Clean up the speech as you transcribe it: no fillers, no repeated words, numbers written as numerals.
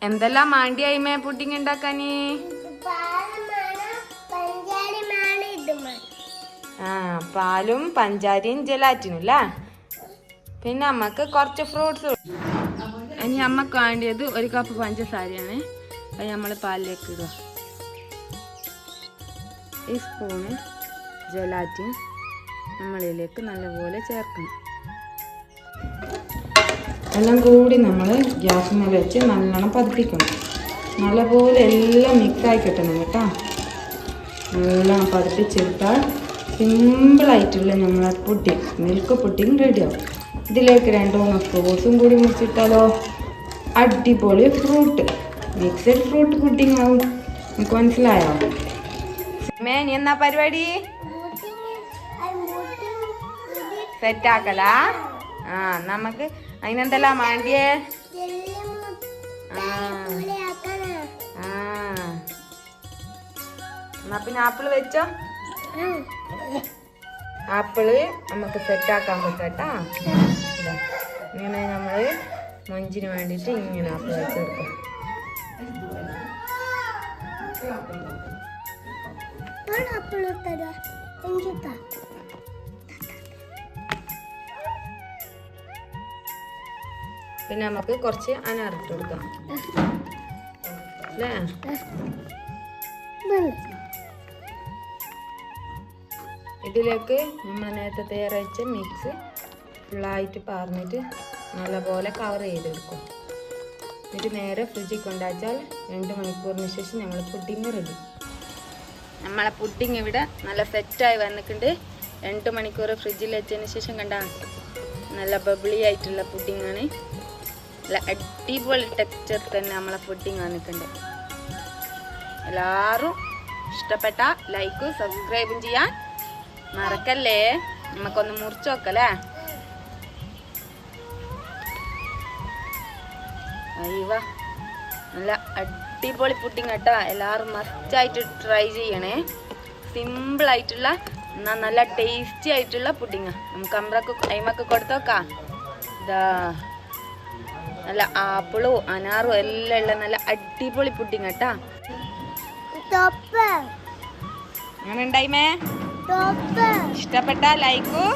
എന്തെല്ലാം മാണ്ടിയായിമേ പുഡിങ് ഉണ്ടാക്കാന്? ആ പാലും പഞ്ചാരിയും ജലാറ്റിനും അല്ലേ. പിന്നെ അമ്മക്ക് കുറച്ച് ഫ്രൂട്ട്സ്. ഇനി അമ്മക്ക് വേണ്ടിയത് 1 കപ്പ് പഞ്ചസാരയാണ്. അത് നമ്മൾ പാലിലേക്ക് ഇടുക. ഈ സ്പൂണ് ജലാറ്റിൻ നമ്മളിലേക്ക് നല്ലപോലെ ചേർക്കണം. എല്ലാം കൂടി നമ്മൾ ഗ്യാസ് മേലെ വെച്ച് നല്ലോണം പതിപ്പിക്കണം. നല്ലപോലെ എല്ലാം മിക്സായി കിട്ടണം കേട്ടോ. നല്ലോണം പതിപ്പിച്ചെടുത്താൽ സിമ്പിളായിട്ടുള്ള നമ്മളെ പുഡിങ്, മിൽക്ക് പുഡിങ് റെഡിയാവും. ഇതിലേക്ക് 2-3 ഫ്രൂട്ട്സും കൂടി മുറിച്ചിട്ടാലോ അടിപൊളി ഫ്രൂട്ട് മിക്സഡ് ഫ്രൂട്ട് പുഡിങ് ആവും. നമുക്ക് മനസ്സിലായോ? നീ എന്നാ പരിപാടി? സെറ്റാക്കലാ? ആ നമുക്ക് അതിനെന്തെല്ലാം വേണ്ടിയേ? എന്നാ പിന്നെ ആപ്പിള് വെച്ചോ. ആപ്പിള് നമുക്ക് സെറ്റാക്കാൻ പറ്റാട്ടാ. ഇങ്ങനെ നമ്മള് മഞ്ചിന് വേണ്ടിയിട്ട് ഇങ്ങനെ ആപ്പിൾ വെച്ചെടുക്കും. പിന്നെ നമുക്ക് കുറച്ച് അനാറിട്ട് കൊടുക്കാം അല്ലേ. ഇതിലേക്ക് നമ്മൾ നേരത്തെ തയ്യാറാച്ച മിക്സ് ഫുള്ളായിട്ട് പാർന്നിട്ട് നല്ലപോലെ കവർ ചെയ്തെടുക്കും. എന്നിട്ട് നേരെ ഫ്രിഡ്ജിൽ കൊണ്ടുവച്ചാൽ 2 മണിക്കൂറിന് ശേഷം നമ്മൾ പുഡിങ് റെഡി. നമ്മളെ പുഡിങ് ഇവിടെ നല്ല സെറ്റായി വന്നിട്ടുണ്ട്. 2 മണിക്കൂർ ഫ്രിഡ്ജിൽ വെച്ചതിന് ശേഷം കണ്ടാൽ നല്ല ബബിളി ആയിട്ടുള്ള പുഡിങ്ങാണ്. നല്ല അടിപൊളി ടെക്സ്ചർ തന്നെ നമ്മളെ പുഡിങ് വന്നിട്ടുണ്ട്. എല്ലാവരും ഇഷ്ടപ്പെട്ട ലൈക്കും സബ്സ്ക്രൈബും ചെയ്യാൻ മറക്കല്ലേ. നമുക്കൊന്ന് മുറിച്ച് നോക്കല്ലേ. അയ്യവ നല്ല അടിപൊളി പുഡിങ് കേട്ടോ. എല്ലാവരും മസ്റ്റായിട്ട് ട്രൈ ചെയ്യണേ. സിമ്പിളായിട്ടുള്ള എന്നാൽ നല്ല ടേസ്റ്റി ആയിട്ടുള്ള പുഡിങ്ങാ. നമുക്ക് അയിമക്ക് കൊടുത്തോക്കാം. ഇതാ നല്ല ആപ്പിളും അനാറും എല്ലാം ഉള്ള നല്ല അടിപൊളി പുഡിങ് കേട്ടാ. അങ്ങനെ ഉണ്ടായിമേ? ഇഷ്ടപ്പെട്ട ലൈക്കും